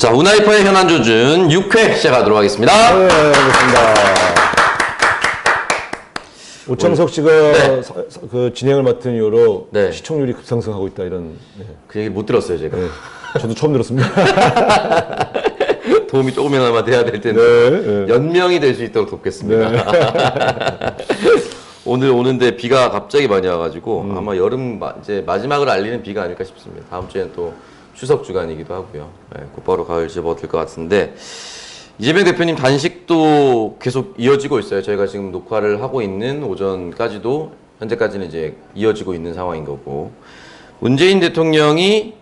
자, 운하이퍼의 현안 조준 6회 시작하도록 하겠습니다. 네, 알겠습니다. 오창석 씨가 네. 그 진행을 맡은 이후로 네. 시청률이 급상승하고 있다 이런. 네. 그 얘기 못 들었어요, 제가. 네. 저도 처음 들었습니다. 도움이 조금이나마 돼야 될 텐데. 네, 네. 연명이 될 수 있도록 돕겠습니다. 네. 오늘 오는데 비가 갑자기 많이 와가지고 아마 여름 이제 마지막을 알리는 비가 아닐까 싶습니다. 다음 주에는 또 추석 주간이기도 하고요. 네, 곧바로 가을 접어들 것 같은데 이재명 대표님 단식도 계속 이어지고 있어요. 저희가 지금 녹화를 하고 있는 오전까지도 현재까지는 이제 이어지고 있는 상황인 거고 문재인 대통령이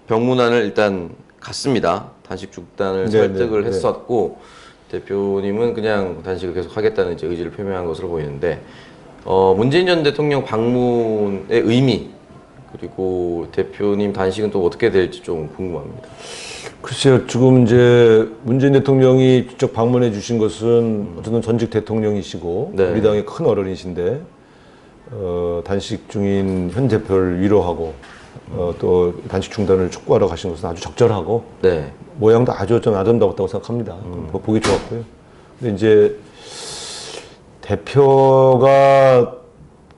병문안을 일단 갔습니다. 단식 중단을 네, 설득을 네, 했었고 대표님은 그냥 단식을 계속 하겠다는 이제 의지를 표명한 것으로 보이는데 문재인 전 대통령 방문의 의미 그리고 대표님 단식은 또 어떻게 될지 좀 궁금합니다. 글쎄요, 지금 이제 문재인 대통령이 직접 방문해 주신 것은 어쨌든 전직 대통령이시고 네. 우리 당의 큰 어른이신데 단식 중인 현 대표를 위로하고 또 단식 중단을 촉구하러 가신 것은 아주 적절하고 네. 모양도 아주 좀 아름다웠다고 생각합니다. 보기 좋았고요. 근데 이제 대표가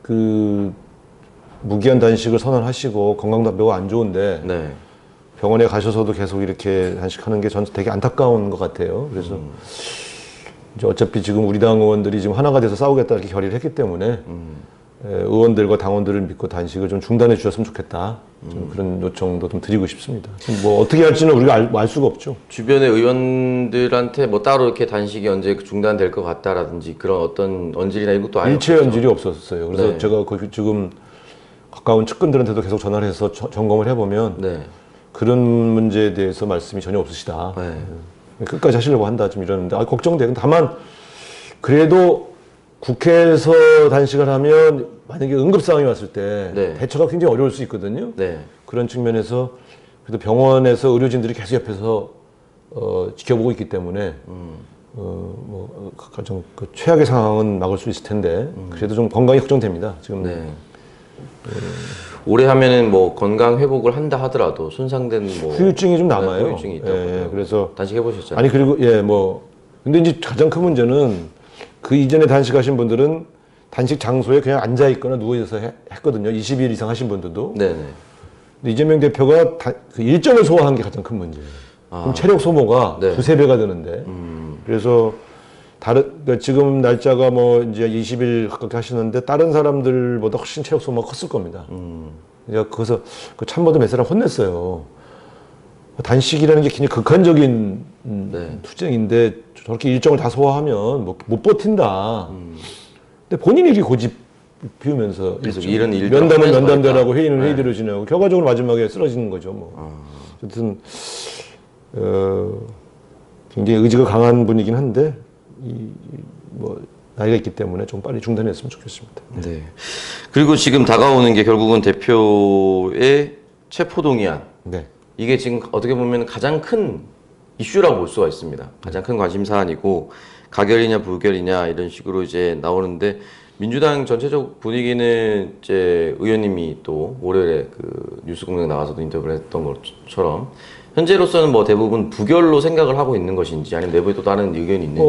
그 무기한 단식을 선언하시고 건강도 매우 안 좋은데 네. 병원에 가셔서도 계속 이렇게 단식하는 게 저는 되게 안타까운 것 같아요. 그래서 이제 어차피 지금 우리 당 의원들이 지금 하나가 돼서 싸우겠다 이렇게 결의를 했기 때문에 의원들과 당원들을 믿고 단식을 좀 중단해 주셨으면 좋겠다. 좀 그런 요청도 좀 드리고 싶습니다. 뭐 어떻게 할지는 우리가 알 수가 없죠. 주변의 의원들한테 뭐 따로 이렇게 단식이 언제 중단될 것 같다라든지 그런 어떤 언질이나 이런 것도 아예 일체 없었죠? 연질이 없었어요. 그래서 네. 제가 지금 가까운 측근들한테도 계속 전화를 해서 점검을 해보면 네. 그런 문제에 대해서 말씀이 전혀 없으시다. 네. 끝까지 하시려고 한다 좀 이러는데 걱정돼. 다만 그래도 국회에서 단식을 하면 만약에 응급 상황이 왔을 때 네. 대처가 굉장히 어려울 수 있거든요. 네. 그런 측면에서 그래도 병원에서 의료진들이 계속 옆에서 지켜보고 있기 때문에 가장 그 최악의 상황은 막을 수 있을 텐데 그래도 좀 건강이 걱정됩니다. 지금. 네. 오래 하면은 뭐 건강 회복을 한다 하더라도 손상된 뭐 후유증이 좀 남아요. 후유증이 있다고. 예, 그래서 단식 해보셨잖아요. 아니 그리고 근데 이제 가장 큰 문제는 그 이전에 단식하신 분들은 단식 장소에 그냥 앉아 있거나 누워 있어서 했거든요. 20일 이상 하신 분들도. 네네. 근데 이재명 대표가 그 일정을 소화한 게 가장 큰 문제예요. 그럼 체력 소모가 네. 두세 배가 되는데. 그래서 그러니까 지금 날짜가 뭐 이제 20일 가깝게 하시는데 다른 사람들보다 훨씬 체력 소모가 컸을 겁니다. 제가 거기서 그 참모도 몇 사람 혼냈어요. 단식이라는 게 굉장히 극한적인 투쟁인데 저렇게 일정을 다 소화하면 뭐 못 버틴다. 근데 본인이 이렇게 고집 피우면서 계속 이런 일들 면담은 하면서 면담대로 하고 하니까. 회의는 회의대로 지내고 결과적으로 마지막에 쓰러지는 거죠. 뭐. 어쨌든 굉장히 의지가 강한 분이긴 한데 뭐 나이가 있기 때문에 좀 빨리 중단했으면 좋겠습니다. 네. 그리고 지금 다가오는 게 결국은 대표의 체포동의안. 네. 이게 지금 어떻게 보면 가장 큰 이슈라고 볼 수가 있습니다. 가장 큰 관심 사안이고 가결이냐 부결이냐 이런 식으로 이제 나오는데 민주당 전체적 분위기는 이제 의원님이 또 월요일에 그 뉴스공장 나가서도 인터뷰를 했던 것처럼 현재로서는 뭐 대부분 부결로 생각을 하고 있는 것인지 아니면 내부에 또 다른 의견이 있는지.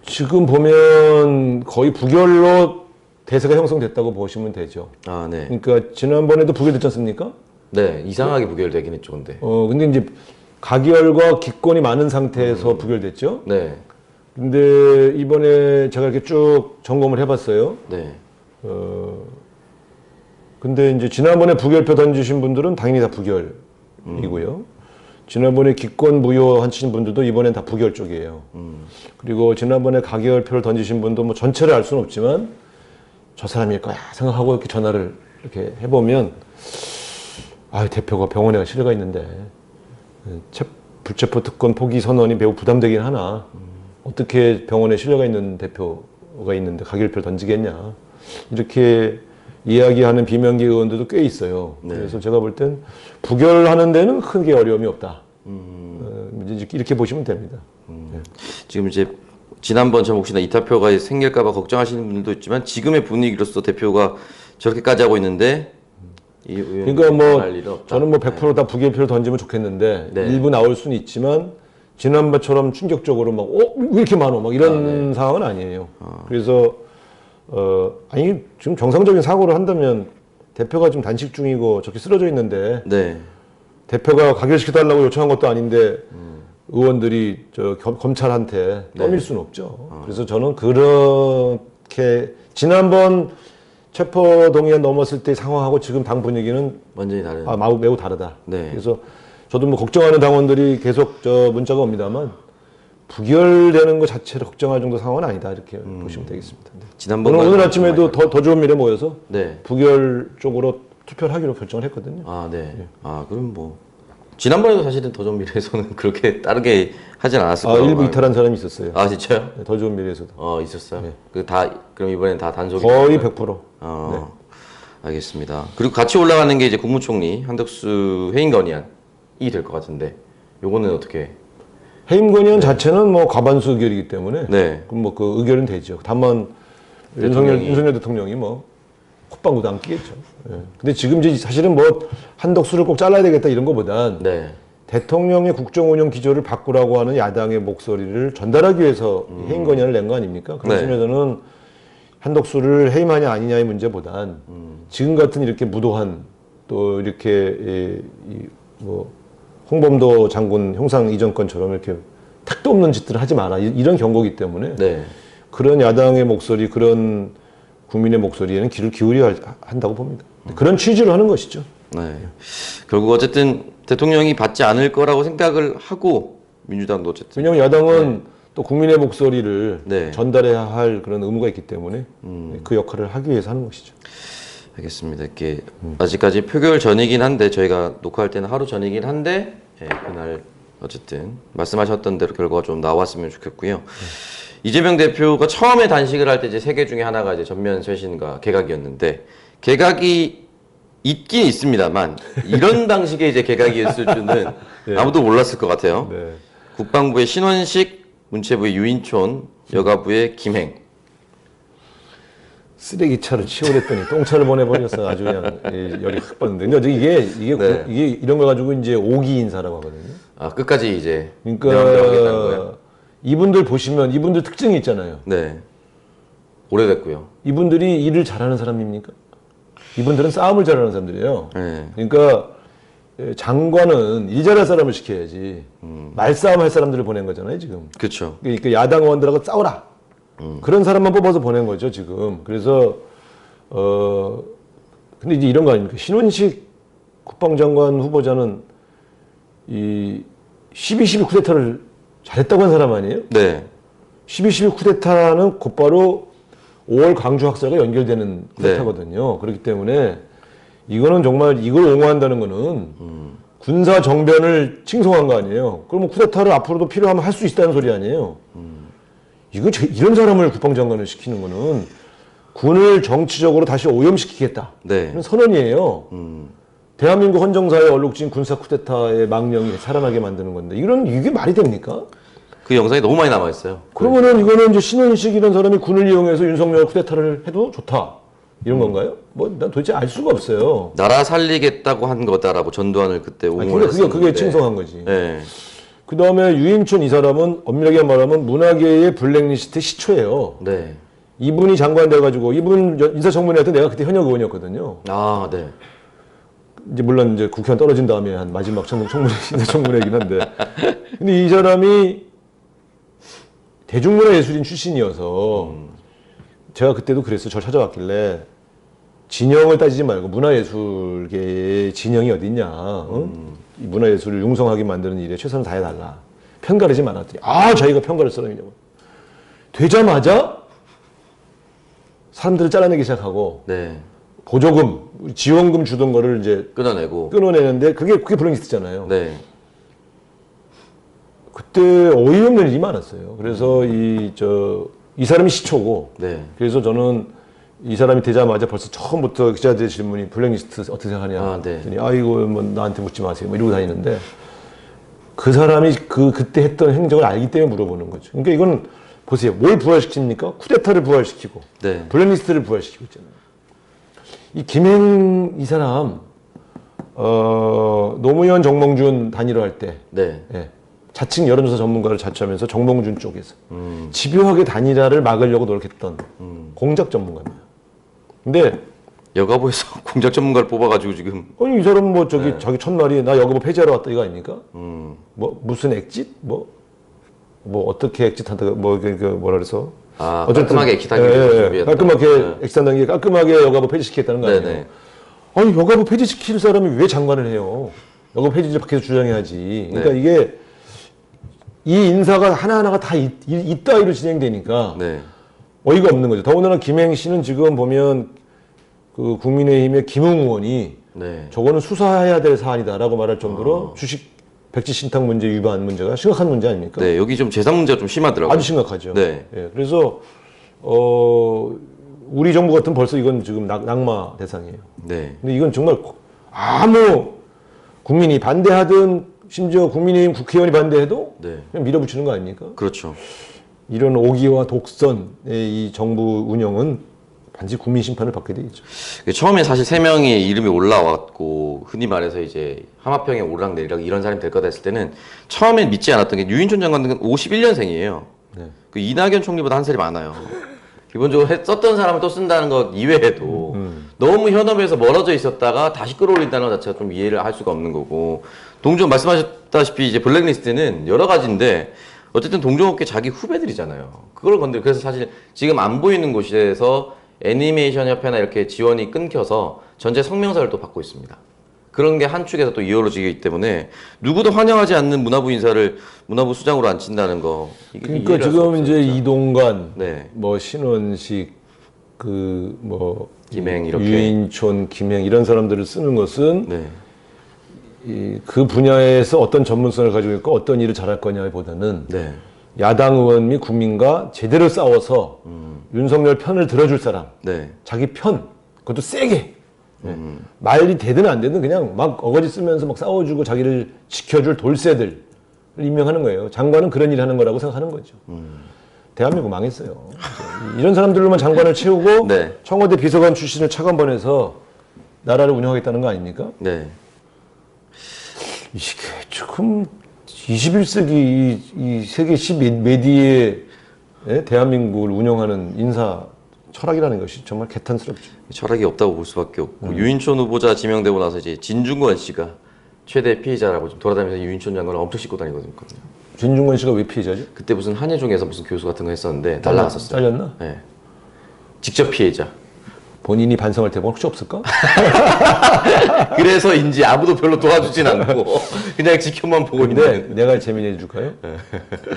지금 보면 거의 부결로 대세가 형성됐다고 보시면 되죠. 아, 네. 그러니까 지난번에도 부결됐지 않습니까? 네, 이상하게 부결되긴 했죠, 근데. 근데 이제 가결과 기권이 많은 상태에서 부결됐죠. 네, 근데 이번에 제가 이렇게 쭉 점검을 해봤어요. 네, 근데 이제 지난번에 부결표 던지신 분들은 당연히 다 부결이고요. 지난번에 기권 무효하신 분들도 이번엔 다 부결 쪽이에요. 그리고 지난번에 가결표를 던지신 분도 뭐 전체를 알 수는 없지만 저 사람일 거야 생각하고 이렇게 전화를 이렇게 해보면 대표가 병원에 갈 실례가 있는데 불체포 특권 포기 선언이 매우 부담되긴 하나 어떻게 병원에 실례가 있는 대표가 있는데 가결표를 던지겠냐 이렇게 이야기하는 비명계 의원들도 꽤 있어요. 네. 그래서 제가 볼 땐 부결하는 데는 크게 어려움이 없다. 이렇게 보시면 됩니다. 지금 이제 지난번처럼 혹시나 이타표가 생길까봐 걱정하시는 분들도 있지만 지금의 분위기로서 대표가 저렇게까지 하고 있는데 이 의원 그러니까 뭐 할 일은 없다. 저는 뭐 100%다 부결표를 던지면 좋겠는데 네. 일부 나올 수는 있지만 지난번처럼 충격적으로 막 왜 이렇게 많어 막 이런 상황은 아니에요. 그래서 아니 지금 정상적인 사고를 한다면 대표가 지금 단식 중이고 저렇게 쓰러져 있는데 네. 대표가 가결시켜달라고 요청한 것도 아닌데 의원들이 검찰한테 떠밀 수는 없죠. 그래서 저는 그렇게 지난번 체포동의안 넘었을 때 상황하고 지금 당 분위기는 완전히 다른. 매우 다르다. 네. 그래서 저도 뭐 걱정하는 당원들이 계속 문자가 옵니다만 부결되는 것 자체를 걱정할 정도 상황은 아니다 이렇게 보시면 되겠습니다. 네. 지난번 오늘 아침에도 더 좋은 미래 모여서 네. 부결 쪽으로 투표를 하기로 결정을 했거든요. 아, 네. 아, 그럼 뭐 지난번에도 사실은 더 좋은 미래에서는 그렇게 따르게 하진 않았을 거라고. 일부 이탈한 사람이 있었어요. 아, 진짜요? 네, 더 좋은 미래에서도. 있었어요. 네. 그럼 이번엔 다 단속이 거의 됐나요? 100%. 알겠습니다. 그리고 같이 올라가는 게 이제 국무총리 한덕수 해임 건의안이 될 것 같은데, 요거는 어떻게? 해임 건의안 자체는 뭐 과반수 의결이기 때문에 네. 그럼 뭐 그 의결은 되죠. 다만 윤석열 대통령이 뭐 콧방구도 안 끼겠죠. 예. 근데 지금 이제 사실은 뭐 한덕수를 꼭 잘라야 되겠다 이런 것보단 네. 대통령의 국정운영 기조를 바꾸라고 하는 야당의 목소리를 전달하기 위해서 해임 건의안을 낸 거 아닙니까? 그런 네. 점에서는 한덕수를 해임하냐 아니냐의 문제보단 지금 같은 이렇게 무도한 또 이렇게 뭐 홍범도 장군 형상 이전권처럼 이렇게 택도 없는 짓들을 하지 마라 이런 경고이기 때문에 네. 그런 야당의 목소리 그런 국민의 목소리에는 귀를 기울여야 한다고 봅니다. 그런 취지로 하는 것이죠. 네. 결국 어쨌든 대통령이 받지 않을 거라고 생각을 하고 민주당도 어쨌든. 왜냐하면 야당은 또 국민의 목소리를 네. 전달해야 할 그런 의무가 있기 때문에 그 역할을 하기 위해서 하는 것이죠. 알겠습니다. 이렇게 아직까지 표결 전이긴 한데 저희가 녹화할 때는 하루 전이긴 한데 그날 어쨌든 말씀하셨던 대로 결과가 좀 나왔으면 좋겠고요. 이재명 대표가 처음에 단식을 할 때 이제 세 개 중에 하나가 이제 전면 쇄신과 개각이었는데 개각이 있긴 있습니다만 이런 방식의 이제 개각이 있을 줄은 아무도 몰랐을 것 같아요. 네. 국방부의 신원식, 문체부의 유인촌, 여가부의 김행. 쓰레기차를 치워냈더니 똥차를 보내버려서 아주 그냥 열이 확 받는데. 근데 이게 이런 거 가지고 이제 오기 인사라고 하거든요. 아, 끝까지 이제 그러니까 하겠다는 거예요? 이분들 보시면 이분들 특징이 있잖아요. 네. 오래됐고요. 이분들이 일을 잘하는 사람입니까? 이분들은 싸움을 잘하는 사람들이에요. 네. 그러니까 장관은 일 잘할 사람을 시켜야지 말싸움 할 사람들을 보낸 거잖아요 지금. 그렇죠. 그러니까 야당 의원들하고 싸우라 그런 사람만 뽑아서 보낸 거죠 지금. 그래서 근데 이제 이런 거 아닙니까? 신원식 국방장관 후보자는 이 12.12 쿠데타를 잘했다고 한 사람 아니에요? 네. 12.12 쿠데타는 곧바로 5월 광주 학살과 연결되는 쿠데타거든요. 그렇기 때문에 이거는 정말 이걸 옹호한다는 거는 군사 정변을 칭송한 거 아니에요. 그러면 쿠데타를 앞으로도 필요하면 할 수 있다는 소리 아니에요. 이런 사람을 국방장관을 시키는 거는 군을 정치적으로 다시 오염시키겠다. 네. 이런 선언이에요. 대한민국 헌정사의 얼룩진 군사 쿠데타의 망령이 살아나게 만드는 건데 이게 말이 됩니까? 그 영상이 너무 많이 남아 있어요. 그러면은 이거는 이제 신원식 이런 사람이 군을 이용해서 윤석열 쿠데타를 해도 좋다. 이런 건가요? 뭐 난 도대체 알 수가 없어요. 나라 살리겠다고 한 거다라고 전두환을 그때 옹호했었는데. 그게 칭송한 거지. 네. 그 다음에 유인촌 이 사람은 엄밀하게 말하면 문화계의 블랙리스트 시초예요. 네. 이분이 장관 돼가지고 이분 인사청문회 할 때 내가 그때 현역 의원이었거든요. 아, 네. 이제 물론 이제 국회의원 떨어진 다음에 한 마지막 인사청문회이긴 한데, 근데 이 사람이 대중문화예술인 출신이어서 제가 그때도 그랬어요. 저를 찾아왔길래 진영을 따지지 말고 문화예술계의 진영이 어딨냐. 이 문화예술을 융성하게 만드는 일에 최선을 다해달라. 편가르지 말았더니 자기가 편가를 사람이냐고. 되자마자 사람들을 잘라내기 시작하고 네. 보조금, 지원금 주던 거를 이제 끊어내는데 그게 블랙리스트잖아요. 네. 그때 어이없는 일이 많았어요. 그래서 이 사람이 시초고. 네. 그래서 저는 이 사람이 되자마자 벌써 처음부터 기자들 질문이 블랙리스트 어떻게 생각하냐. 네. 이거 뭐 나한테 묻지 마세요. 뭐 이러고 다니는데 그 사람이 그때 했던 행적을 알기 때문에 물어보는 거죠. 그러니까 이건 보세요. 뭘 부활시킵니까? 쿠데타를 부활시키고 네. 블랙리스트를 부활시키고 있잖아요. 이 김행 이 사람 노무현 정몽준 단일화할 때 네. 예, 자칭 여론조사 전문가를 자처하면서 정몽준 쪽에서 집요하게 단일화를 막으려고 노력했던 공작 전문가입니다. 근데 여가부에서 공작 전문가를 뽑아가지고 지금 아니 이 사람 뭐 저기 자기 첫날이 나 여가부 폐지하러 왔다 이거 아닙니까? 뭐 무슨 엑짓 뭐 어떻게 엑짓한다 뭐라 그래서 깔끔하게 엑짓하기 위해서 준비했다. 깔끔하게 엑짓한다는 게 깔끔하게 여가부 폐지시키겠다는 거 아니에요? 네네. 아니 여가부 폐지시킬 사람이 왜 장관을 해요? 여가부 폐지를 밖에서 주장해야지. 그러니까 네. 이게 이 인사가 하나하나가 다 이따위로 진행되니까 네. 어이가 없는 거죠. 더군다나 김행 씨는 지금 보면 그 국민의힘의 김웅 의원이 네. 저거는 수사해야 될 사안이다라고 말할 정도로 주식 백지 신탁 문제 위반 문제가 심각한 문제 아닙니까? 네, 여기 좀 재산 문제가 좀 심하더라고요. 아주 심각하죠. 네. 예, 그래서 우리 정부 같은 벌써 이건 지금 낙마 대상이에요. 네. 근데 이건 정말 아무 국민이 반대하든 심지어 국민의힘 국회의원이 반대해도 네. 그냥 밀어붙이는 거 아닙니까? 그렇죠. 이런 오기와 독선의 이 정부 운영은 반드시 국민 심판을 받게 되겠죠. 처음에 사실 3명의 이름이 올라왔고 흔히 말해서 이제 하마평에 오르락내리락 이런 사람이 될 거다 했을 때는 처음엔 믿지 않았던 게 유인촌 장관은 51년생이에요. 네. 그 이낙연 총리보다 한 살이 많아요. 기본적으로 썼던 사람을 또 쓴다는 것 이외에도 너무 현업에서 멀어져 있었다가 다시 끌어올린다는 것 자체가 좀 이해를 할 수가 없는 거고 동종 말씀하셨다시피 이제 블랙리스트는 여러 가지인데 어쨌든 동종업계 자기 후배들이잖아요. 그걸 건드려 그래서 사실 지금 안 보이는 곳에서 애니메이션 협회나 이렇게 지원이 끊겨서 전체 성명서를 또 받고 있습니다. 그런 게 한 축에서 또 이어지기 때문에 누구도 환영하지 않는 문화부 인사를 문화부 수장으로 앉힌다는 거. 이게 그러니까 이해를 할수 지금 없어요, 이제 진짜. 이동관, 네. 뭐 신원식, 그 뭐 김행 이렇게. 유인촌, 김행 이런 사람들을 쓰는 것은 네. 그 분야에서 어떤 전문성을 가지고 있고 어떤 일을 잘할 거냐보다는 네. 야당 의원 및 국민과 제대로 싸워서 윤석열 편을 들어줄 사람, 네. 자기 편, 그것도 세게. 말이 되든 안 되든 그냥 막 어거지 쓰면서 막 싸워주고 자기를 지켜줄 돌쇠들을 임명하는 거예요. 장관은 그런 일 하는 거라고 생각하는 거죠. 대한민국 망했어요. 이런 사람들로만 장관을 채우고 네. 청와대 비서관 출신을 차관 보내서 나라를 운영하겠다는 거 아닙니까? 네. 이게 조금 21세기 이 세계 10메디의 대한민국을 운영하는 인사 철학이라는 것이 정말 개탄스럽죠. 철학이 없다고 볼 수밖에 없고 유인촌 후보자 지명되고 나서 이제 진중권 씨가 최대 피해자라고 좀 돌아다니면서 유인촌 장관을 엄청 씻고 다니거든요. 진중권 씨가 왜 피해자죠? 그때 무슨 한예종에서 무슨 교수 같은 거 했었는데 날라갔었어요. 잘렸나? 네. 직접 피해자. 본인이 반성할 때가 혹시 없을까? 그래서인지 아무도 별로 도와주진 않고 그냥 지켜만 보고 근데 있는. 내가 재미내 줄까요?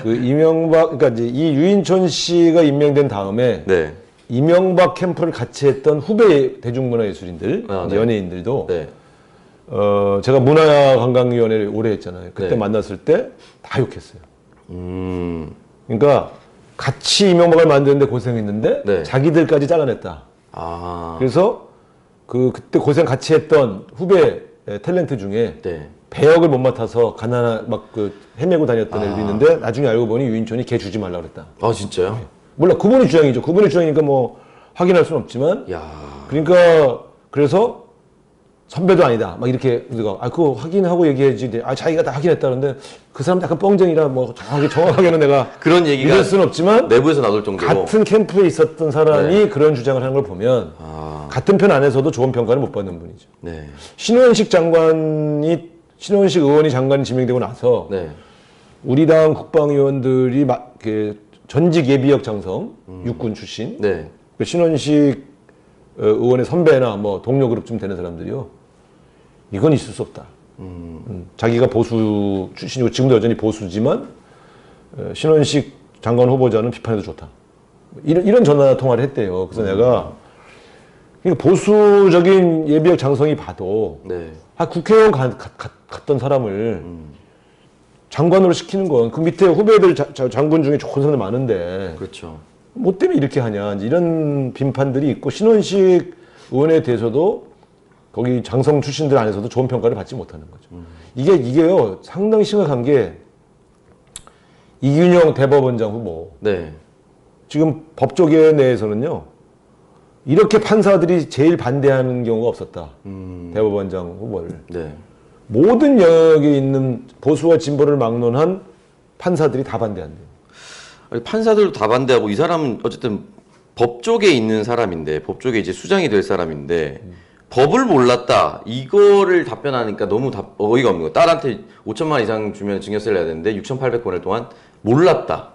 그 이명박, 그러니까 이제 이 유인촌 씨가 임명된 다음에 네. 이명박 캠프를 같이 했던 후배 대중문화예술인들, 네. 연예인들도 네. 제가 문화관광위원회를 오래 했잖아요. 그때 네. 만났을 때 다 욕했어요. 그러니까 같이 이명박을 만드는데 고생했는데 네. 자기들까지 잘라냈다. 아. 그래서 그때 고생 같이 했던 후배 탤런트 중에 네. 배역을 못 맡아서 가난한 헤매고 다녔던 애들이 있는데 나중에 알고 보니 유인촌이 걔 주지 말라 그랬다. 아 진짜요? 몰라, 그분의 주장이죠. 그분의 주장이니까 뭐 확인할 수는 없지만 야. 그러니까 그래서 선배도 아니다 막 이렇게 우리가 그거 확인하고 얘기해야지. 자기가 다 확인했다는데 그 사람 약간 뻥쟁이라 뭐 정확하게는 내가 그런 얘기가 믿을 수는 없지만 내부에서 나올 정도로. 같은 캠프에 있었던 사람이 네. 그런 주장을 하는 걸 보면 같은 편 안에서도 좋은 평가를 못 받는 분이죠. 네. 신원식 의원이 장관이 지명되고 나서 네. 우리 당 국방위원들이 전직 예비역 장성 육군 출신 네. 신원식 의원의 선배나 뭐 동료 그룹쯤 되는 사람들이요. 이건 있을 수 없다. 자기가 보수 출신이고 지금도 여전히 보수지만 신원식 장관 후보자는 비판해도 좋다. 이런 전화 통화를 했대요. 그래서 내가 보수적인 예비역 장성이 봐도 네. 국회의원 갔던 사람을 장관으로 시키는 건 그 밑에 후배들 장군 중에 좋은 사람들 많은데 그렇죠. 뭐 때문에 이렇게 하냐 이런 빈판들이 있고 신원식 의원에 대해서도 거기 장성 출신들 안에서도 좋은 평가를 받지 못하는 거죠. 이게요 상당히 심각한 게 이균영 대법원장 후보 네. 지금 법조계 내에서는요 이렇게 판사들이 제일 반대하는 경우가 없었다. 대법원장 후보를. 네. 모든 영역에 있는 보수와 진보를 막론한 판사들이 다 반대한대요. 아니, 판사들도 다 반대하고 이 사람은 어쨌든 법 쪽에 있는 사람인데 법 쪽에 이제 수장이 될 사람인데 법을 몰랐다 이거를 답변하니까 너무 어이가 없는 거예요. 딸한테 5천만 원 이상 주면 증여세를 내야 되는데 6,800건을 동안 몰랐다.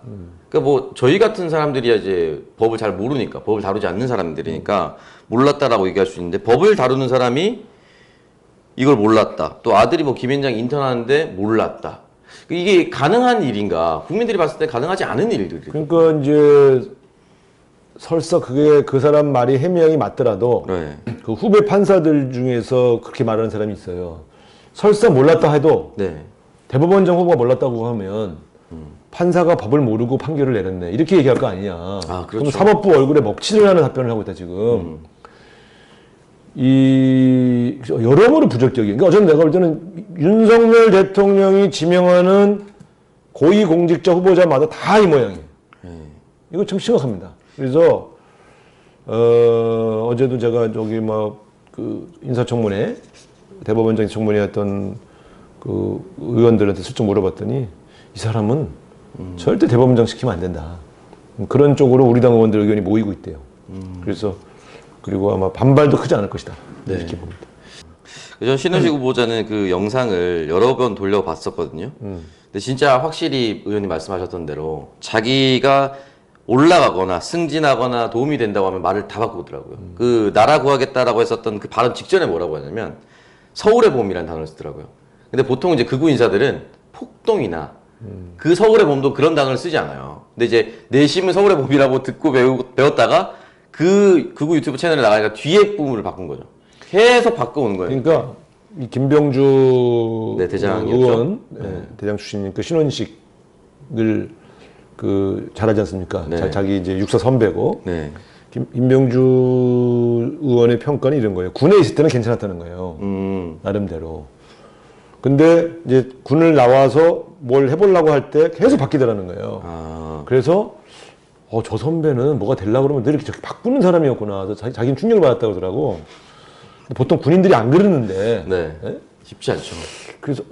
그러니까 뭐 저희 같은 사람들이야 이제 법을 잘 모르니까 법을 다루지 않는 사람들이니까 몰랐다라고 얘기할 수 있는데 법을 다루는 사람이 이걸 몰랐다. 또 아들이 뭐 김앤장 인턴하는데 몰랐다. 이게 가능한 일인가? 국민들이 봤을 때 가능하지 않은 일들이. 그러니까 이제 설사 그게 그 사람 말이 해명이 맞더라도 네. 그 후배 판사들 중에서 그렇게 말하는 사람이 있어요. 설사 몰랐다 해도 네. 대법원장 후보가 몰랐다고 하면 판사가 법을 모르고 판결을 내렸네 이렇게 얘기할 거 아니냐. 아, 그렇죠. 그럼 사법부 얼굴에 먹칠을 하는 답변을 하고 있다 지금. 이 여러모로 부적격이에요. 그러니까 어쨌든 내가 볼 때는 윤석열 대통령이 지명하는 고위공직자 후보자마다 다 이 모양이에요. 이거 참 심각합니다. 그래서 어제도 제가 저기 그 인사청문회 대법원장 청문회 했던 그 의원들한테 슬쩍 물어봤더니 이 사람은 절대 대법원장 시키면 안 된다. 그런 쪽으로 우리 당 의원들 의견이 모이고 있대요. 그래서 그리고 아마 반발도 크지 않을 것이다. 네. 이렇게 봅니다. 전 신원식 후보자는 그 영상을 여러 번 돌려봤었거든요. 근데 진짜 확실히 의원님 말씀하셨던 대로 자기가 올라가거나 승진하거나 도움이 된다고 하면 말을 다 바꾸더라고요. 그 나라 구하겠다라고 했었던 그 발언 직전에 뭐라고 하냐면 서울의 봄이라는 단어를 쓰더라고요. 근데 보통 이제 극우 인사들은 폭동이나 그 서울의 봄도 그런 단어를 쓰지 않아요. 근데 이제 내심은 서울의 봄이라고 듣고 배웠다가 그 극우 유튜브 채널에 나가니까 뒤에 부분을 바꾼 거죠. 계속 바꿔오는 거예요. 그러니까 이 김병주 네, 대장이었죠. 의원 대장 출신인 그 신원식을 그 잘하지 않습니까? 네. 자기 이제 육사 선배고 네. 김병주 의원의 평가는 이런 거예요. 군에 있을 때는 괜찮았다는 거예요. 나름대로. 근데 이제 군을 나와서 뭘 해보려고 할 때 계속 바뀌더라는 거예요. 아. 그래서 저 선배는 뭐가 되려고 그러면 늘 이렇게 저렇게 바꾸는 사람이었구나. 그래서 자기는 충격을 받았다고 그러더라고. 보통 군인들이 안 그러는데. 네. 네? 쉽지 않죠. 그래서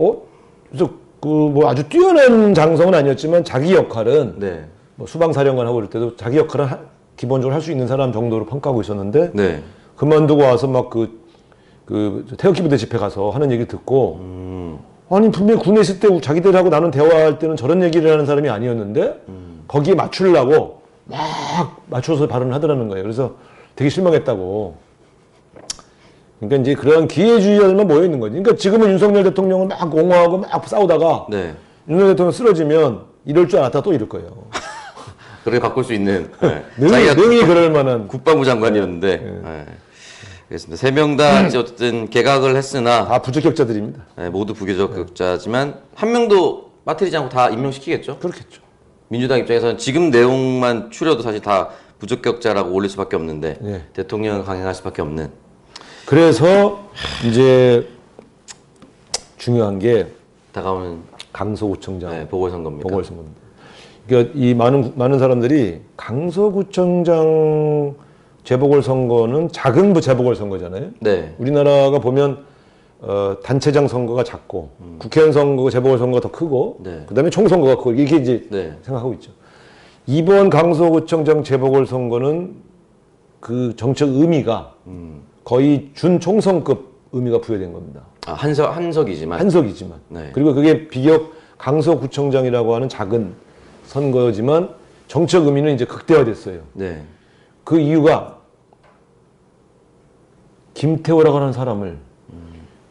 그래서 그 뭐 아주 뛰어난 장성은 아니었지만 자기 역할은 네. 뭐 수방사령관 하고 그럴 때도 자기 역할은 기본적으로 할 수 있는 사람 정도로 평가하고 있었는데 네. 그만두고 와서 막 그 태극기 부대 집회 가서 하는 얘기 듣고 아니 분명히 군에 있을 때 자기들하고 나는 대화할 때는 저런 얘기를 하는 사람이 아니었는데 거기에 맞추려고 막 맞춰서 발언을 하더라는 거예요. 그래서 되게 실망했다고. 그러니까 이제 그런 기회주의자들만 모여 있는 거지. 그러니까 지금은 윤석열 대통령을 막 옹호하고 막 싸우다가 네. 윤석열 대통령 쓰러지면 이럴 줄 알았다 또 이럴 거예요. 그렇게 바꿀 수 있는. 네. 능히 그럴 만한. 국방부 장관이었는데. 네. 알겠습니다. 세 명 다 어쨌든 개각을 했으나 다 부적격자들입니다. 네, 모두 부적격자지만 한 명도 빠뜨리지 않고 다 임명시키겠죠. 그렇겠죠. 민주당 입장에서는 지금 내용만 추려도 사실 다 부적격자라고 올릴 수밖에 없는데 네. 대통령을 강행할 수밖에 없는. 그래서 이제 중요한 게 다가오는 강서구청장 네, 보궐선거입니다. 보궐선거입니다. 그러니까 이 많은 사람들이 강서구청장 재보궐선거는 작은 재보궐선거잖아요. 네. 우리나라가 보면 단체장 선거가 작고 국회의원 선거, 재보궐선거가 더 크고 네. 그다음에 총선거가 크고 이렇게 이제 네. 생각하고 있죠. 이번 강서구청장 재보궐선거는 그 정책 의미가 거의 준총선급 의미가 부여된 겁니다. 아, 한석이지만. 한석이지만. 네. 그리고 그게 비교 강서구청장이라고 하는 작은 선거지만 정책 의미는 이제 극대화됐어요. 네. 그 이유가 김태호라고 하는 사람을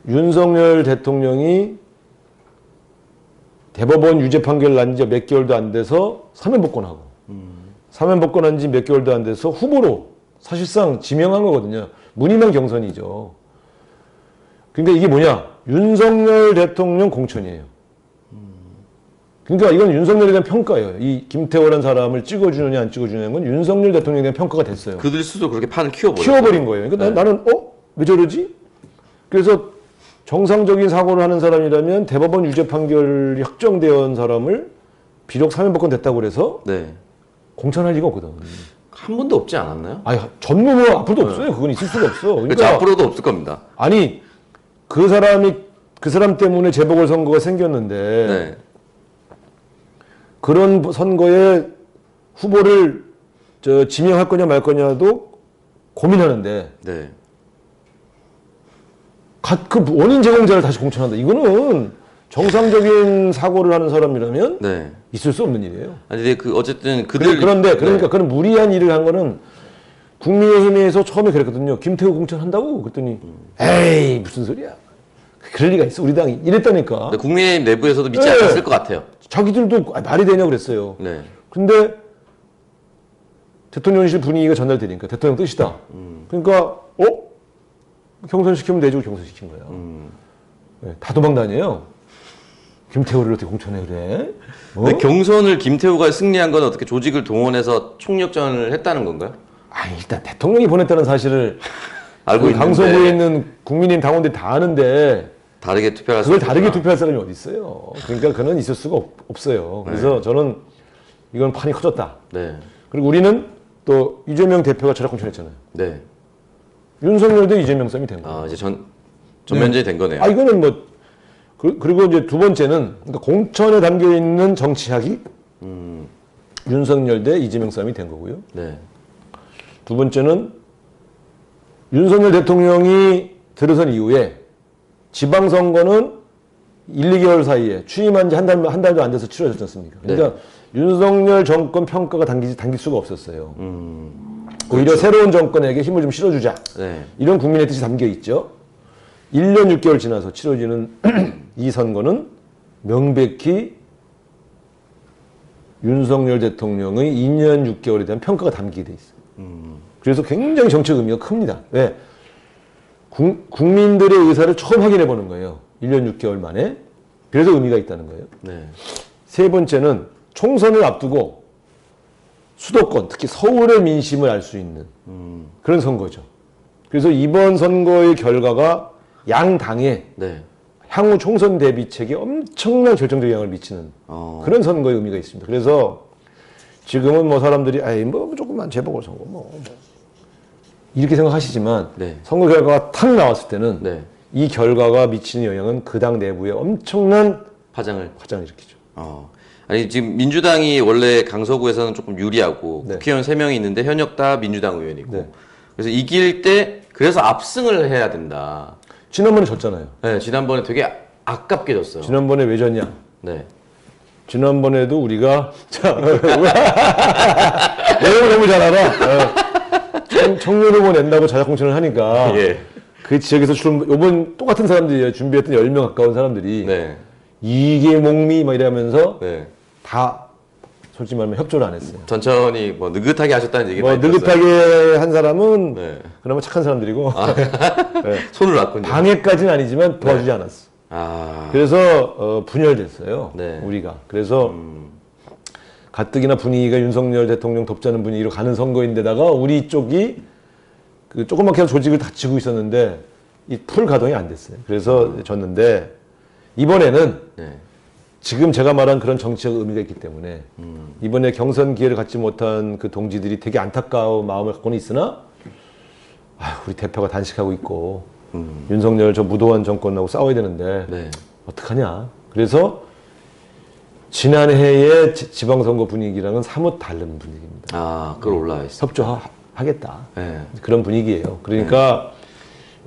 윤석열 대통령이 대법원 유죄 판결 난 지 몇 개월도 안 돼서 사면복권하고 사면복권한 지 몇 개월도 안 돼서 후보로 사실상 지명한 거거든요. 무늬만 경선이죠. 그러니까 이게 뭐냐? 윤석열 대통령 공천이에요. 그러니까 이건 윤석열에 대한 평가예요. 이 김태호라는 사람을 찍어주느냐 안 찍어주느냐는 건 윤석열 대통령에 대한 평가가 됐어요. 그들 스스로 그렇게 판을 키워버렸어요. 키워버린 거예요. 그러니까 네. 나는 왜 저러지? 그래서 정상적인 사고를 하는 사람이라면 대법원 유죄 판결이 확정되어 온 사람을 비록 사면복권 됐다고 그래서 네. 공천할 리가 없거든. 한 번도 없지 않았나요? 아니 전무 뭐 앞으로도 없어요. 그건 있을 수가 없어. 그렇죠. 그러니까 앞으로도 없을 겁니다. 아니 그 사람 때문에 재보궐선거가 생겼는데 네. 그런 선거에 후보를 지명할 거냐 말 거냐도 고민하는데 네. 그 원인 제공자를 다시 공천한다. 이거는 정상적인 사고를 하는 사람이라면 네. 있을 수 없는 일이에요. 아니, 근데 어쨌든 그들. 그런데 그러니까 네. 그런 무리한 일을 한 거는 국민의힘에서 처음에 그랬거든요. 김태우 공천한다고 그랬더니 에이 무슨 소리야. 그럴 리가 있어 우리 당이 이랬다니까. 근데 국민의힘 내부에서도 믿지 네. 않았을 것 같아요. 자기들도 말이 되냐고 그랬어요. 네. 근데 대통령실 분위기가 전달되니까 대통령 뜻이다. 그러니까 경선시키면 내주고 경선시킨 거야. 네, 다 도망 다녀요. 김태우를 어떻게 공천해 그래? 근데 경선을 김태우가 승리한 건 어떻게 조직을 동원해서 총력전을 했다는 건가요? 아니 일단 대통령이 보냈다는 사실을 알고 있는데 강서구에 있는 국민의힘 당원들이 다 아는데 다르게 투표할 수 그걸 다르게 없구나. 투표할 사람이 어디 있어요? 그러니까 그는 있을 수가 없어요. 그래서 저는 이건 판이 커졌다. 네. 그리고 우리는 또 이재명 대표가 전략 공천했잖아요. 네. 윤석열도 이재명 쌈이 된 거예요. 아, 이제 전면전이 된 거네요. 아 이거는 뭐 그리고 이제 두 번째는 그러니까 공천에 담겨 있는 정치학이 윤석열 대 이재명 싸움이 된 거고요. 네. 두 번째는 윤석열 대통령이 들어선 이후에 지방선거는 1, 2개월 사이에 취임한 지 한 달도 안 돼서 치러졌지 않습니까? 그러니까 윤석열 정권 평가가 당길 수가 없었어요. 오히려 새로운 정권에게 힘을 좀 실어주자. 네. 이런 국민의 뜻이 담겨 있죠. 1년 6개월 지나서 치러지는 이 선거는 명백히 윤석열 대통령의 2년 6개월에 대한 평가가 담기게 돼 있어요. 그래서 굉장히 정책 의미가 큽니다. 왜? 국민들의 의사를 처음 확인해 보는 거예요. 1년 6개월 만에. 그래서 의미가 있다는 거예요. 네. 세 번째는 총선을 앞두고 수도권, 특히 서울의 민심을 알 수 있는 그런 선거죠. 그래서 이번 선거의 결과가 양 당에 네. 향후 총선 대비책에 엄청난 결정적 영향을 미치는 그런 선거의 의미가 있습니다. 그래서 지금은 뭐 사람들이 뭐 조금만 재보궐선거 뭐 이렇게 생각하시지만 네. 선거 결과가 탁 나왔을 때는 네. 이 결과가 미치는 영향은 그 당 내부에 엄청난 파장을. 파장을 일으키죠. 아니 지금 민주당이 원래 강서구에서는 조금 유리하고 네. 국회의원 3명이 있는데 현역 다 민주당 의원이고 네. 그래서 이길 때 그래서 압승을 해야 된다. 지난번에 졌잖아요. 네, 지난번에 되게 아깝게 졌어요. 지난번에 왜 졌냐? 네. 지난번에도 우리가 내용을 너무 잘 알아. 청년 후보 낸다고 자작공천을 하니까 예. 그 지역에서 요번 똑같은 사람들이 준비했던 10명 가까운 사람들이 네. 이게 목미 막 이러면서 네. 다 솔직히 말하면 협조를 안 했어요. 천천히 뭐 느긋하게 하셨다는 얘기 뭐 많이 들었어요. 느긋하게 한 사람은 네. 그나마 착한 사람들이고 네. 손을 놨군요. 방해까지는 아니지만 도와주지 않았어. 그래서 분열됐어요. 네. 우리가. 그래서 가뜩이나 분위기가 윤석열 대통령 돕자는 분위기로 가는 선거인데다가 우리 쪽이 그 조그맣게 해서 조직을 다 쥐고 있었는데 이 풀 가동이 안 됐어요. 그래서 졌는데 이번에는 네. 지금 제가 말한 그런 정치적 의미가 있기 때문에 이번에 경선 기회를 갖지 못한 그 동지들이 되게 안타까운 마음을 갖고는 있으나 우리 대표가 단식하고 있고 윤석열 저 무도한 정권하고 싸워야 되는데 네. 어떡하냐. 그래서 지난해의 지방선거 분위기랑은 사뭇 다른 분위기입니다. 그걸 올라와 있어. 협조하겠다. 네. 그런 분위기예요. 그러니까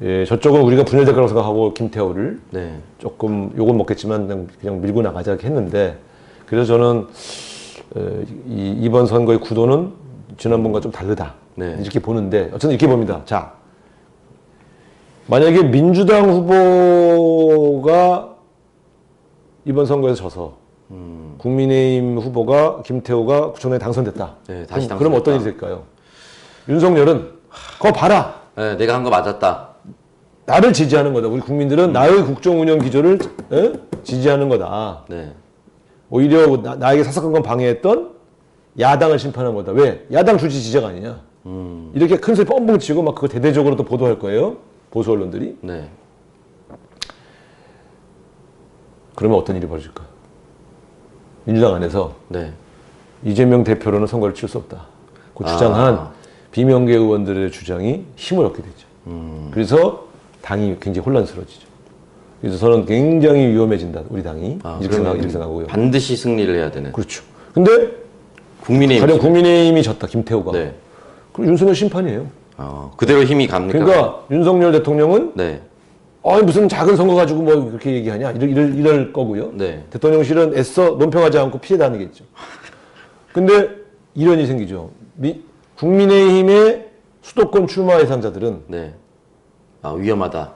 예, 저쪽은 우리가 분열될 거라고 생각하고 김태호를 네. 조금 욕을 먹겠지만 그냥 밀고 나가자 이렇게 했는데 그래서 저는 이번 선거의 구도는 지난번과 좀 다르다. 네. 이렇게 보는데 어쨌든 이렇게 봅니다. 자, 만약에 민주당 후보가 이번 선거에서 져서 국민의힘 후보가 김태호가 구청장에 당선됐다. 네, 다시 그럼 어떤 일이 될까요? 윤석열은 그거 봐라. 네, 내가 한 거 맞았다. 나를 지지하는 거다. 우리 국민들은 나의 국정 운영 기조를 지지하는 거다. 네. 오히려 나에게 사사건건 방해했던 야당을 심판한 거다. 왜? 야당 주지 지적 아니냐. 이렇게 큰 소리 뻥뻥 치고 막 그거 대대적으로 또 보도할 거예요. 보수 언론들이. 네. 그러면 어떤 일이 벌어질까? 민주당 안에서 네. 이재명 대표로는 선거를 칠 수 없다. 않고 주장한 비명계 의원들의 주장이 힘을 얻게 되죠. 그래서 당이 굉장히 혼란스러워지죠. 그래서 저는 굉장히 위험해진다, 우리 당이. 이렇게 생각하고요. 반드시 승리를 해야 되는. 그렇죠. 근데 국민의힘. 가령 국민의힘이 졌다, 김태호가. 네. 그럼 윤석열 심판이에요. 그대로 힘이 갑니까? 그러니까 윤석열 대통령은 네. 아니 무슨 작은 선거 가지고 뭐 그렇게 얘기하냐 이럴 거고요. 네. 대통령실은 애써 논평하지 않고 피해 다니겠죠. 근데 이런 일이 생기죠. 국민의힘의 수도권 출마 예상자들은 네. 위험하다.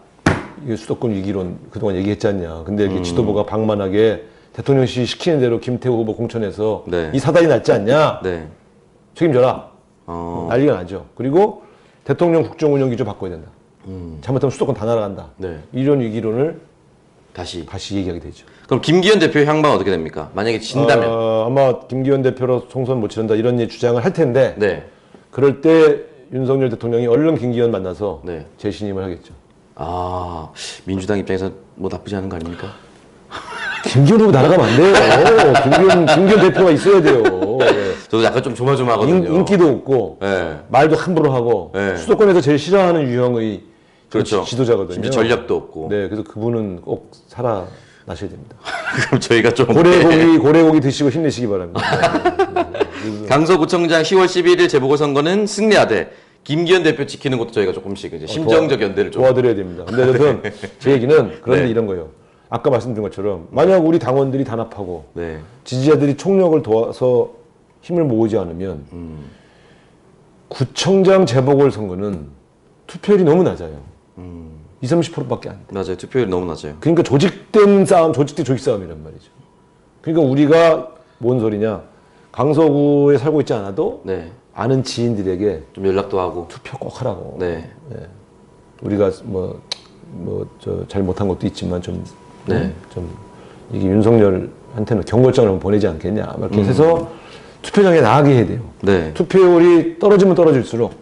이게 수도권 위기론 그동안 얘기했지 않냐. 근데 이렇게 지도부가 방만하게 대통령실이 시키는 대로 김태호 후보 공천해서 네. 이 사단이 났지 않냐. 네. 책임져라. 난리가 나죠. 그리고 대통령 국정 운영 기조 바꿔야 된다. 잘못하면 수도권 다 날아간다. 네. 이런 위기론을 다시 얘기하게 되죠. 그럼 김기현 대표 향방 어떻게 됩니까? 만약에 진다면. 아마 김기현 대표로 총선 못 치른다 이런 주장을 할 텐데 네. 그럴 때 윤석열 대통령이 얼른 김기현 만나서 네. 재신임을 하겠죠. 민주당 입장에서 뭐 나쁘지 않은 거 아닙니까? 김기현 후보 날아가면 안 돼요. 김기현 대표가 있어야 돼요. 네. 저도 약간 좀 조마조마하거든요. 인기도 없고 네. 말도 함부로 하고 네. 수도권에서 제일 싫어하는 유형의 그렇죠. 지도자거든요. 심지어 전략도 없고. 네, 그래서 그분은 꼭 살아나셔야 됩니다. 그럼 저희가 좀 고래고기 드시고 힘내시기 바랍니다. 강서구청장 10월 11일 재보궐선거는 승리하되 김기현 대표 지키는 것도 저희가 조금씩 이제 심정적 연대를 좀 도와드려야 됩니다. 근데 저는 제 얘기는 그런데 네. 이런 거예요. 아까 말씀드린 것처럼 만약 우리 당원들이 단합하고 네. 지지자들이 지지자들이 총력을 도와서 힘을 모으지 않으면 구청장 재보궐선거는 투표율이 너무 낮아요. 20, 30%밖에 안 돼. 맞아요. 투표율이 너무 낮아요. 그러니까 조직된 싸움, 조직 싸움이란 말이죠. 그러니까 우리가 뭔 소리냐? 강서구에 살고 있지 않아도 네. 아는 지인들에게 좀 연락도 하고. 투표 꼭 하라고. 네. 우리가 잘 못한 것도 있지만 좀 이게 윤석열한테는 경고장을 한번 보내지 않겠냐. 막 이렇게 해서 투표장에 나가게 해야 돼요. 네. 투표율이 떨어지면 떨어질수록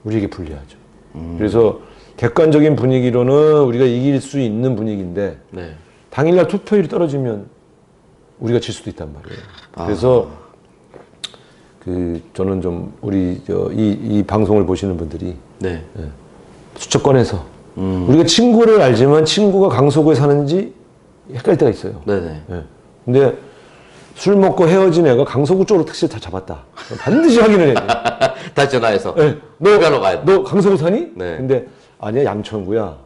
우리에게 불리하죠. 그래서 객관적인 분위기로는 우리가 이길 수 있는 분위기인데 네. 당일날 투표율이 우리가 질 수도 있단 말이에요. 그래서 저는 좀 우리 이 방송을 보시는 분들이 네. 수첩권에서 우리가 친구를 알지만 친구가 강서구에 사는지 헷갈릴 때가 있어요. 네네. 예. 근데 술 먹고 헤어진 애가 강서구 쪽으로 택시를 다 잡았다. 반드시 확인을 해야 돼. 다시 전화해서. 네. 휴가로 가야 돼. 너 강서구 사니? 네. 근데 아니야, 양천구야.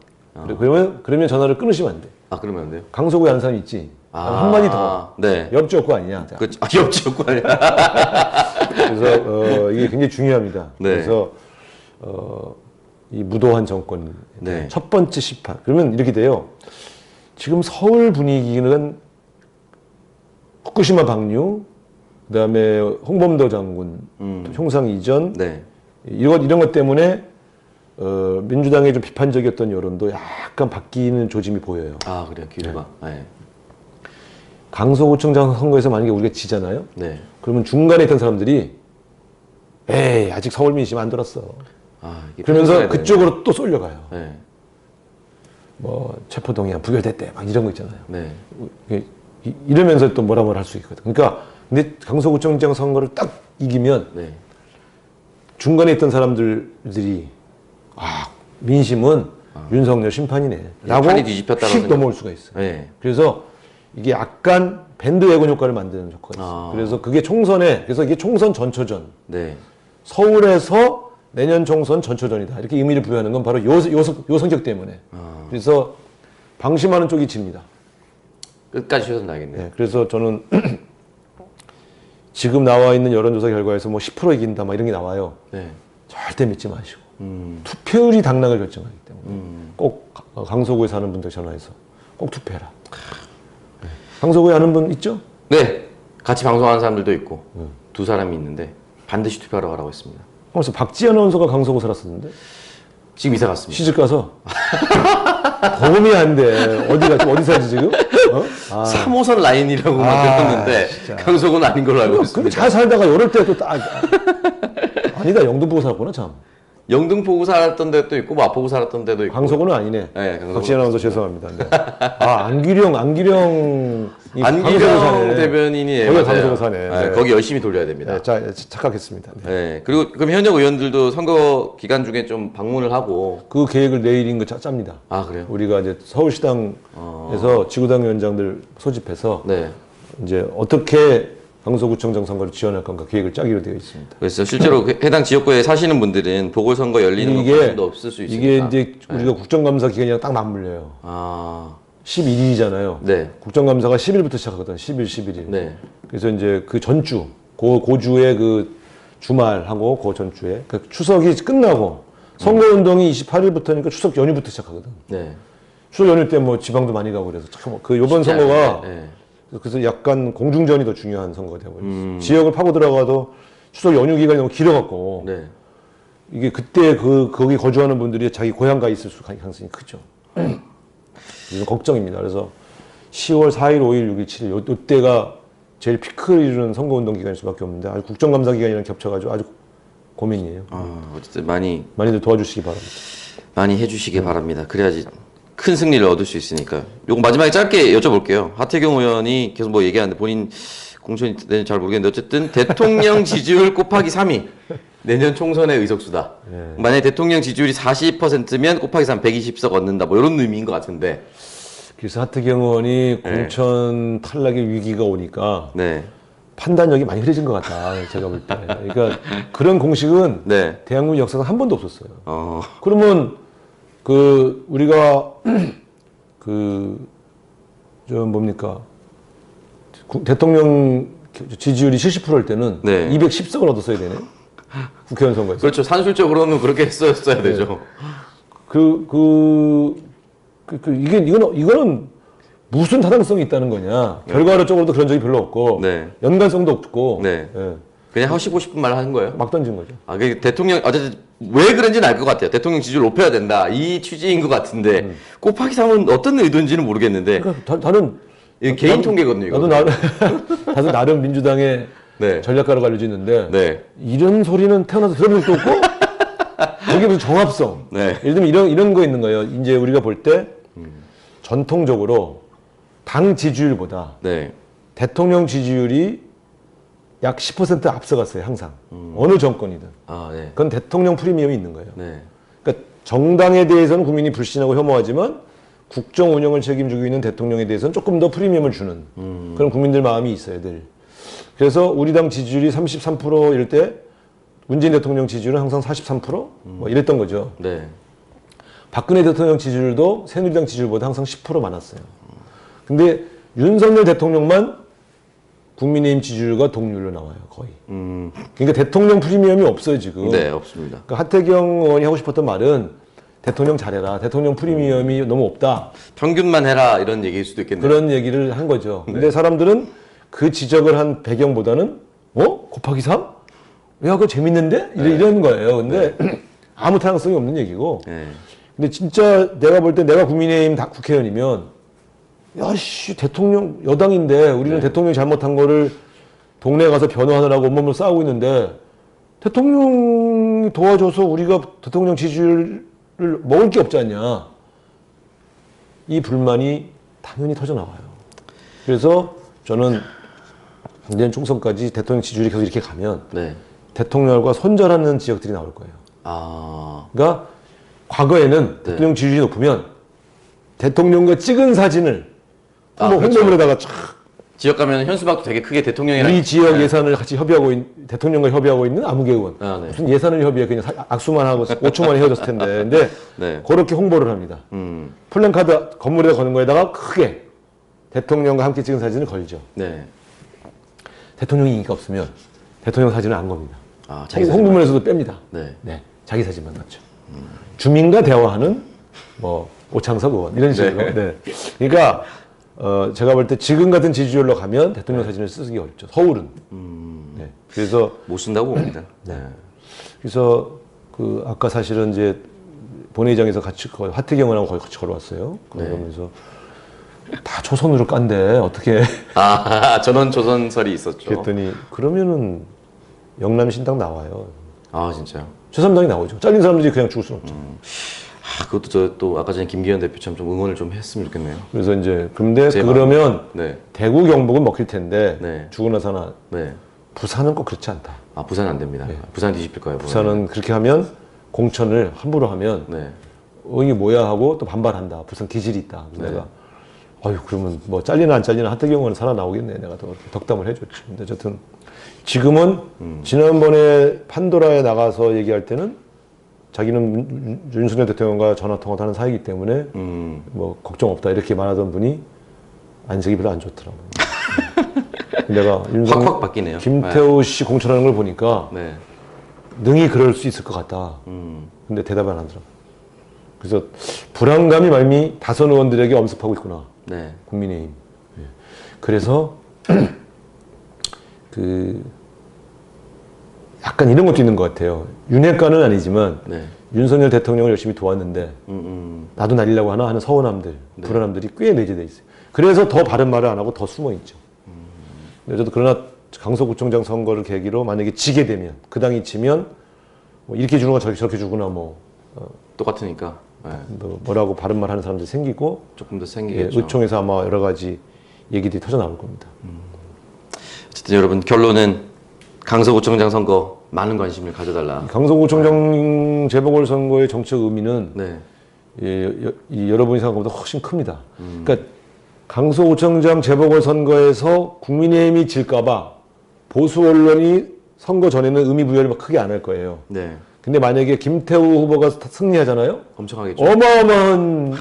그러면 전화를 끊으시면 안 돼. 그러면 안 돼요? 강서구에 아는 사람이 있지. 한마디 더. 네. 옆 지역구 아니냐. 옆 지역구 아니야. 그래서 이게 굉장히 중요합니다. 네. 그래서 이 무도한 정권 네. 첫 번째 시판. 그러면 이렇게 돼요. 지금 서울 분위기는 후쿠시마 방류, 그다음에 홍범도 장군 형상 이전 네. 이런 것 때문에 민주당의 좀 비판적이었던 여론도 약간 바뀌는 조짐이 보여요. 그래요. 기류가. 네. 강서구청장 선거에서 만약에 우리가 지잖아요. 네. 그러면 중간에 있던 사람들이 에이 아직 서울 민심 안 들었어. 이게 그러면서 편집해야 그쪽으로 또 쏠려가요. 되네. 뭐 체포동의안 부결됐대 막 이런 거 있잖아요. 네. 이러면서 또 뭐라 할 수 있거든. 그러니까 근데 강서구청장 선거를 딱 이기면 네. 중간에 있던 사람들이 민심은 윤석열 심판이네 라고 판이 뒤집혔다고 휙 넘어올 수가 있어요. 네. 그래서 이게 약간 밴드웨건 효과를 만드는 효과가 있어요. 그래서 그게 그래서 이게 총선 전초전. 네. 서울에서 내년 총선 전초전이다. 이렇게 의미를 부여하는 건 바로 요 성격 때문에. 그래서 방심하는 쪽이 집니다. 끝까지 최선 다하겠네요. 네, 그래서 저는 지금 나와 있는 여론조사 결과에서 뭐 10% 이긴다 막 이런 게 나와요. 네. 절대 믿지 마시고. 투표율이 당락을 결정하기 때문에 꼭 강서구에 사는 분들 전화해서 꼭 투표해라. 네. 강서구에 아는 분 있죠? 네. 같이 방송하는 사람들도 있고 두 사람이 있는데 반드시 투표하러 가라고 했습니다. 그래서 박지현 아나운서가 강서구 살았었는데 지금 이사 갔습니다. 시집 가서 도움이 안 돼. 어디 살지 지금? 3호선 라인이라고 들었는데 강서구는 아닌 걸로 알고 근데 있습니다. 잘 살다가 이럴 때 또 아니다 영등 보고 살았구나 참. 영등포구 살았던 데도 있고 마포구 살았던 데도 있고. 강서구는 아니네. 네, 강서구. 박지현 아나운서 죄송합니다. 네. 아 안기령 안기령 대변인이 거기 맞아요. 강서구 사네. 네, 네. 거기 열심히 돌려야 됩니다. 네, 착각했습니다. 네. 네. 그리고 그럼 현역 의원들도 선거 기간 중에 좀 방문을 하고. 그 계획을 내일인 거 짭니다. 아 그래요? 우리가 이제 서울시당에서 지구당 위원장들 소집해서 네. 이제 어떻게 강서구청장 선거를 지원할 건가 계획을 짜기로 되어 있습니다. 그래서 실제로 그 해당 지역구에 사시는 분들은 보궐선거 열리는 것까지도 없을 수 있으니까. 이게 이제 우리가 국정감사 기간이랑 딱 맞물려요. 아 11일이잖아요. 네. 국정감사가 10일부터 시작하거든. 10일, 11일. 네. 그래서 이제 그 전주, 고주의 그 주말하고 그 전주에 그 추석이 끝나고 선거운동이 28일부터니까 추석 연휴부터 시작하거든. 네. 추석 연휴 때 뭐 지방도 많이 가고 그래서 참 그 요번 쉽지 선거가 않은데, 네. 그래서 약간 공중전이 더 중요한 선거가 되고 지역을 파고 들어가도 추석 연휴 기간이 너무 길어갖고 네. 이게 그때 거기 거주하는 분들이 자기 고향 가 있을 수 가능성이 크죠. 이건 걱정입니다. 그래서 10월 4일, 5일, 6일, 7일 이때가 제일 피크를 이루는 선거운동 기간일 수밖에 없는데 아주 국정감사 기간이랑 겹쳐가지고 아주 고민이에요. 어쨌든 많이들 도와주시기 바랍니다. 많이 해주시기 바랍니다. 그래야지 큰 승리를 얻을 수 있으니까. 요거 마지막에 짧게 여쭤볼게요. 하태경 의원이 계속 뭐 얘기하는데 본인 공천이 되는지 잘 모르겠는데 어쨌든 대통령 지지율 곱하기 3이 내년 총선의 의석수다. 네. 만약에 대통령 지지율이 40%면 곱하기 3 120석 얻는다. 뭐 이런 의미인 것 같은데. 그래서 하태경 의원이 공천 탈락의 위기가 오니까 네. 판단력이 많이 흐려진 것 같다. 제가 볼 때. 그러니까 그런 공식은 네. 대한민국 역사가 한 번도 없었어요. 그러면 그 우리가 뭡니까 대통령 지지율이 70%일 때는 네. 210석을 얻었어야 되네. 국회의원 선거에서. 그렇죠. 산술적으로는 그렇게 했었어야 되죠. 이거는 무슨 타당성이 있다는 거냐. 결과론적으로도 그런 적이 별로 없고 네. 연관성도 없고 네. 예, 그냥 하시고 싶은 말 하는 거예요. 막 던진 거죠. 아, 그 대통령 어쨌든 왜 그런지는 알 것 같아요. 대통령 지지율 높여야 된다. 이 취지인 것 같은데 곱하기 3은 어떤 의도인지는 모르겠는데 그러니까 다른 이게 개인 통계거든요. 이거. 다들 나름 민주당의 네. 전략가로 알려져 있는데 네. 이런 소리는 태어나서 들어본 적도 없고 여기 무슨 정합성 네. 예를 들면 이런 거 있는 거예요. 이제 우리가 볼 때 전통적으로 당 지지율보다 네. 대통령 지지율이 약 10% 앞서갔어요. 항상 어느 정권이든 아, 네. 그건 대통령 프리미엄이 있는 거예요. 네. 그러니까 정당에 대해서는 국민이 불신하고 혐오하지만 국정 운영을 책임지고 있는 대통령에 대해서는 조금 더 프리미엄을 주는 그런 국민들 마음이 있어야 될. 그래서 우리 당 지지율이 33%일 때 문재인 대통령 지지율은 항상 43%? 뭐 이랬던 거죠. 네. 박근혜 대통령 지지율도 새누리당 지지율보다 항상 10% 많았어요. 근데 윤석열 대통령만 국민의힘 지지율과 동률로 나와요, 거의. 그러니까 대통령 프리미엄이 없어요, 지금. 네, 없습니다. 그러니까 하태경 의원이 하고 싶었던 말은 대통령 잘해라. 대통령 프리미엄이 너무 없다. 평균만 해라 이런 얘기일 수도 있겠네요. 그런 얘기를 한 거죠. 근데 사람들은 그 지적을 한 배경보다는 곱하기 3? 야, 그거 재밌는데? 이런 거예요. 근데 아무 타당성이 없는 얘기고. 네. 근데 진짜 내가 볼 때 내가 국민의힘 국회의원이면 야, 씨, 대통령 여당인데 우리는 대통령이 잘못한 거를 동네에 가서 변호하느라고 온몸으로 싸우고 있는데 대통령이 도와줘서 우리가 대통령 지지율을 먹을 게 없지 않냐. 이 불만이 당연히 터져나와요. 그래서 저는 내년 총선까지 대통령 지지율이 계속 이렇게 가면 네. 대통령과 손절하는 지역들이 나올 거예요. 아. 그러니까 과거에는 대통령 지지율이 높으면 대통령과 찍은 사진을 홍보물에다가 촥 지역 가면 현수막도 되게 크게 대통령이랑 우리 지역 예산을 같이 대통령과 협의하고 있는 아무개 의원. 아, 네. 무슨 예산을 협의해. 그냥 악수만 하고 5초 만에 헤어졌을 텐데. 근데 네. 그렇게 홍보를 합니다. 플랜카드 건물에다 거는 거에다가 크게 대통령과 함께 찍은 사진을 걸죠. 네. 대통령이 인기가 없으면 대통령 사진을 안 겁니다. 아, 자기 사진. 홍보물에서도 뺍니다. 네. 네. 자기 사진만 넣죠. 주민과 대화하는 뭐 오창석 의원 이런 식으로. 네. 그러니까 제가 볼 때 지금 같은 지지율로 가면 대통령 사진을 쓰기 어렵죠. 서울은. 네. 그래서 못 쓴다고 봅니다. 네. 그래서 그 아까 사실은 이제 본회의장에서 같이 하태경 의원하고 같이 걸어왔어요. 그러면서 다 초선으로 깐데 어떻게? 아, 전원 조선설이 있었죠. 그랬더니 그러면은 영남 신당 나와요. 아, 진짜요? 제3당이 나오죠. 잘린 사람들이 그냥 죽을 수는 없죠. 그것도 저 또 아까 전에 김기현 대표처럼 좀 응원을 좀 했으면 좋겠네요. 그래서 이제 근데 제 그러면 네. 대구 경북은 먹힐 텐데 네. 죽고 나서나 네. 부산은 꼭 그렇지 않다. 아, 부산은 안 됩니다. 부산 뒤집힐 거예요. 부산은 그렇게 하면 공천을 함부로 하면 네. 이게 뭐야 하고 또 반발한다. 부산 기질이 있다. 그래서 내가 아유 그러면 뭐 잘리나 안 잘리나 하태경은 살아나오겠네. 내가 더 이렇게 덕담을 해줬지. 근데 어쨌든 지금은 지난번에 판도라에 나가서 얘기할 때는 자기는 윤석열 대통령과 전화 통화도 하는 사이이기 때문에 뭐 걱정 없다 이렇게 말하던 분이 안색이 별로 안 좋더라고요. 내가 확 바뀌네요. 김태우 씨 공천하는 걸 보니까 네. 능히 그럴 수 있을 것 같다. 근데 대답을 안 하더라고요. 그래서 불안감이 많이 다선 의원들에게 엄습하고 있구나. 네. 국민의힘. 예. 그래서 약간 이런 것도 있는 것 같아요. 윤핵관은 아니지만 네. 윤석열 대통령을 열심히 도왔는데 나도 날리려고 하나 하는 서운함들, 불안함들이 꽤 내재돼 있어요. 그래서 더 바른 말을 안 하고 더 숨어 있죠. 저도 그러나 강서구청장 선거를 계기로 만약에 지게 되면 그 당이 지면 뭐 이렇게 주는 거 저렇게 주구나 뭐 똑같으니까. 네. 뭐라고 바른 말 하는 사람들이 생기고 조금 더 예, 생기겠죠. 의총에서 아마 여러 가지 얘기들이 터져 나올 겁니다. 어쨌든 여러분 결론은 강서구청장 선거 많은 관심을 가져달라. 강서구청장 재보궐선거의 정치적 의미는 네. 여러분이 생각한 것보다 훨씬 큽니다. 그러니까 강서구청장 재보궐선거에서 국민의힘이 질까봐 보수 언론이 선거 전에는 의미 부여를 막 크게 안 할 거예요. 네. 근데 만약에 김태우 후보가 승리하잖아요? 엄청 하겠죠. 어마어마한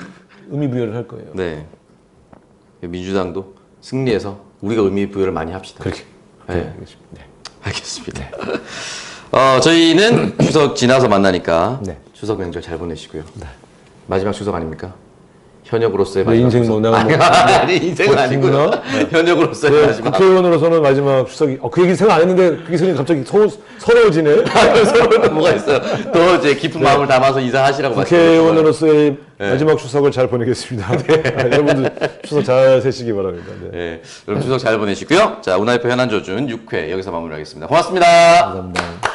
의미 부여를 할 거예요. 네. 민주당도 승리해서 우리가 의미 부여를 많이 합시다. 그렇게. 네. 알겠습니다. 네. 알겠습니다. 저희는 추석 지나서 만나니까 네. 추석 명절 잘 보내시고요. 마지막 추석 아닙니까? 현역으로서의 내 마지막 인생 추석. 뭐 내가 뭐 아니 인생은 아니고요. 버티구나? 현역으로서의 네, 마지막. 국회의원으로서는 마지막 추석이 그 얘기 생각 안 했는데 그게 생각이 갑자기 서러워지네. 서로는 뭐가 있어요. 더 이제 깊은 마음을 담아서 인사하시라고 국회의원으로서의 마지막 추석을 잘 보내겠습니다. 여러분들 추석 잘 세시기 바랍니다. 네. 네. 여러분 추석 잘 보내시고요. 자, 운하이퍼 현안조준 6회 여기서 마무리하겠습니다. 고맙습니다. 감사합니다.